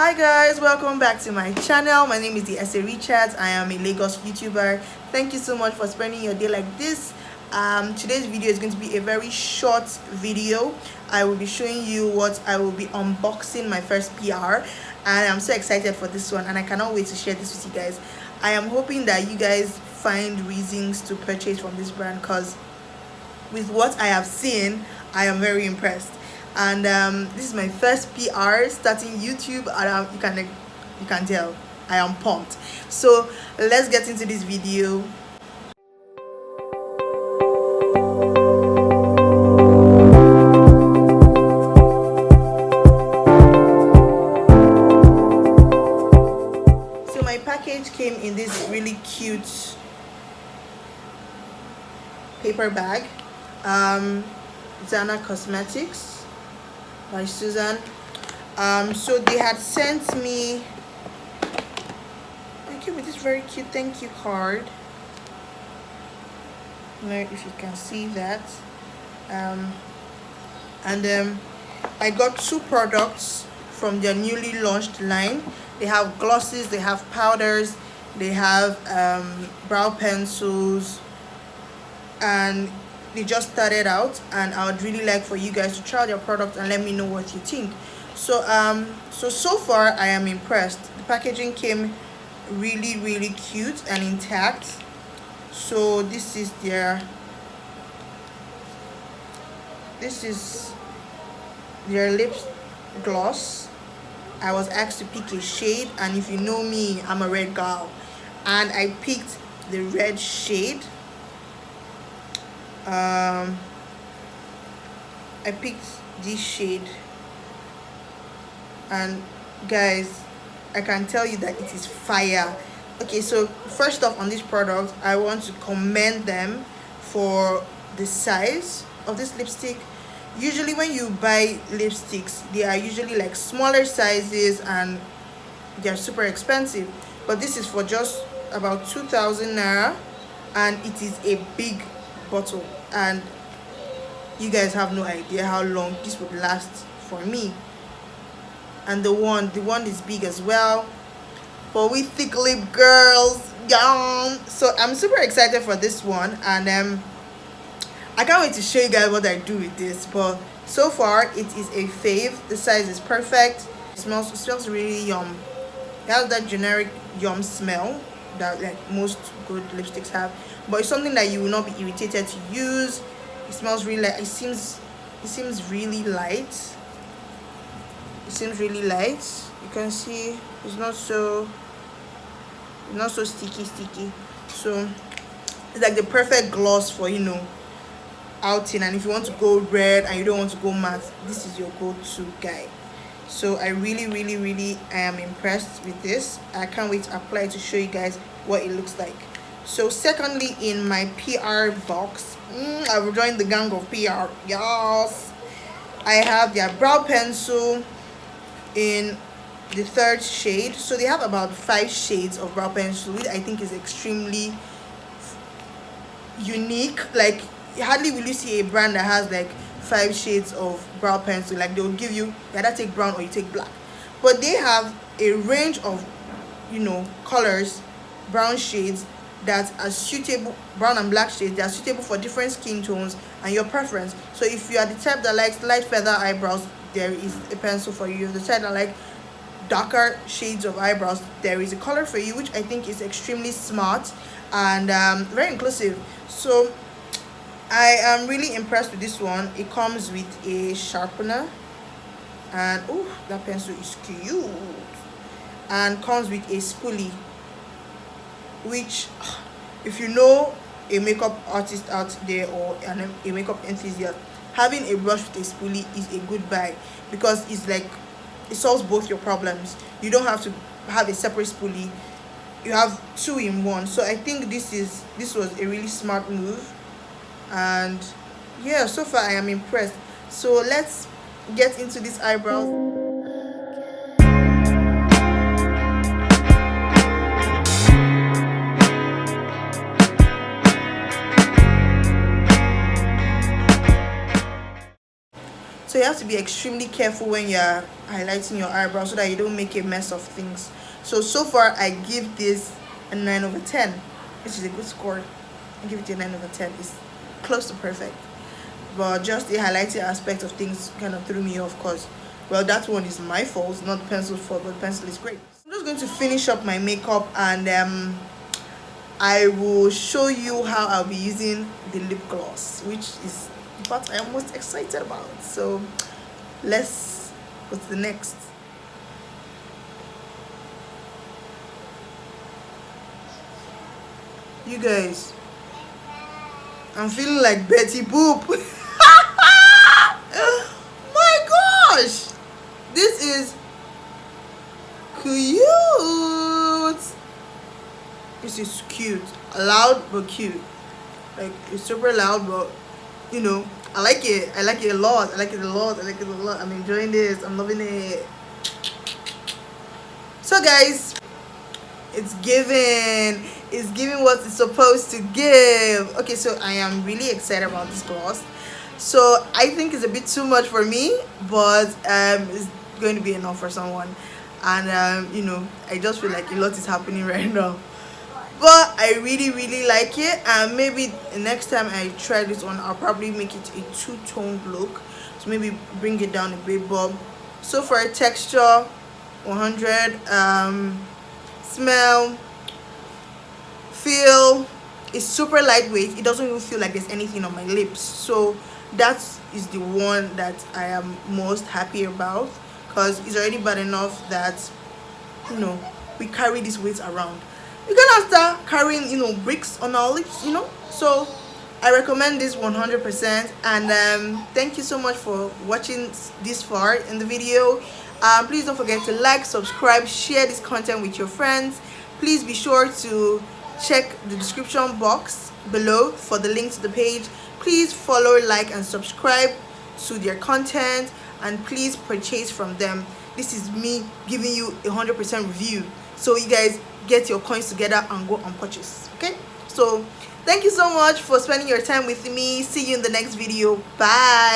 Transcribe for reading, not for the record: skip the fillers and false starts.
Hi guys, welcome back to my channel. My name is the Essay Richards. I am a Lagos YouTuber. Thank you so much for spending your day like this. Today's video is going to be a very short video. I will be showing you what I will be unboxing my first PR, and I'm so excited for this one and I cannot wait to share this with you guys. I am hoping that you guys find reasons to purchase from this brand because with what I have seen, I am very impressed. And this is my first PR starting YouTube, and you can tell I am pumped. So let's get into this video. So my package came in this really cute paper bag. Zana Cosmetics by Susan. So they had sent me, I came with this very cute thank you card. I don't know if you can see that. I got two products from their newly launched line. They have glosses, they have powders, they have brow pencils, and they just started out, and I would really like for you guys to try their product and let me know what you think. So so far I am impressed. The packaging came really cute and intact. So this is their lip gloss. I was asked to pick a shade, and if you know me, I'm a red girl, and I picked the red shade. I picked this shade, and guys, I can tell you that it is fire. Okay, so first off, on this product, I want to commend them for the size of this lipstick. Usually when you buy lipsticks, they are usually like smaller sizes and they're super expensive, but this is for just about 2,000 naira, and it is a big bottle, and you guys have no idea how long this would last for me. And the one is big as well for we thick lip girls. Yeah, so I'm super excited for this one, and I can't wait to show you guys what I do with this. But so far it is a fave. The size is perfect. It smells really yum. It has that generic yum smell that like most good lipsticks have, but it's something that you will not be irritated to use. It smells really light. It seems really light. It seems really light. You can see it's not so sticky. So it's like the perfect gloss for, you know, outing. And if you want to go red and you don't want to go matte, this is your go-to guy. So I really am impressed with this. I can't wait to apply it to show you guys what it looks like. So secondly, in my PR box, I will join the gang of PR. Yes, I have their brow pencil in the third shade. So they have about 5 shades of brow pencil, which I think is extremely unique. Like, hardly will you see a brand that has like 5 shades of brow pencil. Like, they'll give you, you either take brown or you take black, but they have a range of, you know, colors, brown shades that are suitable, brown and black shades that are suitable for different skin tones and your preference. So if you are the type that likes light feather eyebrows, there is a pencil for you. If the type that like darker shades of eyebrows, there is a color for you, which I think is extremely smart and very inclusive. So I am really impressed with this one. It comes with a sharpener, and oh, that pencil is cute, and comes with a spoolie, which if you know a makeup artist out there or a makeup enthusiast, having a brush with a spoolie is a good buy, because it's like it solves both your problems. You don't have to have a separate spoolie, you have 2 in 1. So I think this was a really smart move, and yeah, so far I am impressed. So let's get into these eyebrows. So you have to be extremely careful when you're highlighting your eyebrows so that you don't make a mess of things. So far I give this a 9 over 10, which is a good score. I give it a 9 over 10. It's close to perfect, but just the highlighting aspect of things kind of threw me off, because, well, that one is my fault, not the pencil's fault, but the pencil is great. I'm just going to finish up my makeup, and I will show you how I'll be using the lip gloss, which is what I am most excited about. So let's go to the next. You guys, I'm feeling like Betty Boop. My gosh, this is cute. This is cute, loud but cute. Like, it's super loud, but you know, I like it. I like it a lot. I like it a lot. I like it a lot. I'm enjoying this. I'm loving it. So guys, it's giving what it's supposed to give. Okay, so I am really excited about this gloss. So I think it's a bit too much for me, but it's going to be enough for someone. And you know, I just feel like a lot is happening right now, but I really like it. And maybe next time I try this one, I'll probably make it a two-toned look, so maybe bring it down a bit. But so far, texture 100, smell, feel, is super lightweight. It doesn't even feel like there's anything on my lips, so that is the one that I am most happy about, because it's already bad enough that, you know, we carry this weight around. We're gonna start carrying, you know, bricks on our lips, you know. So I recommend this 100%. And thank you so much for watching this far in the video. Please don't forget to like, subscribe, share this content with your friends. Please be sure to check the description box below for the link to the page. Please follow, like, and subscribe to their content, and please purchase from them. This is me giving you 100% review, so you guys get your coins together and go and purchase. Okay, so thank you so much for spending your time with me. See you in the next video. Bye.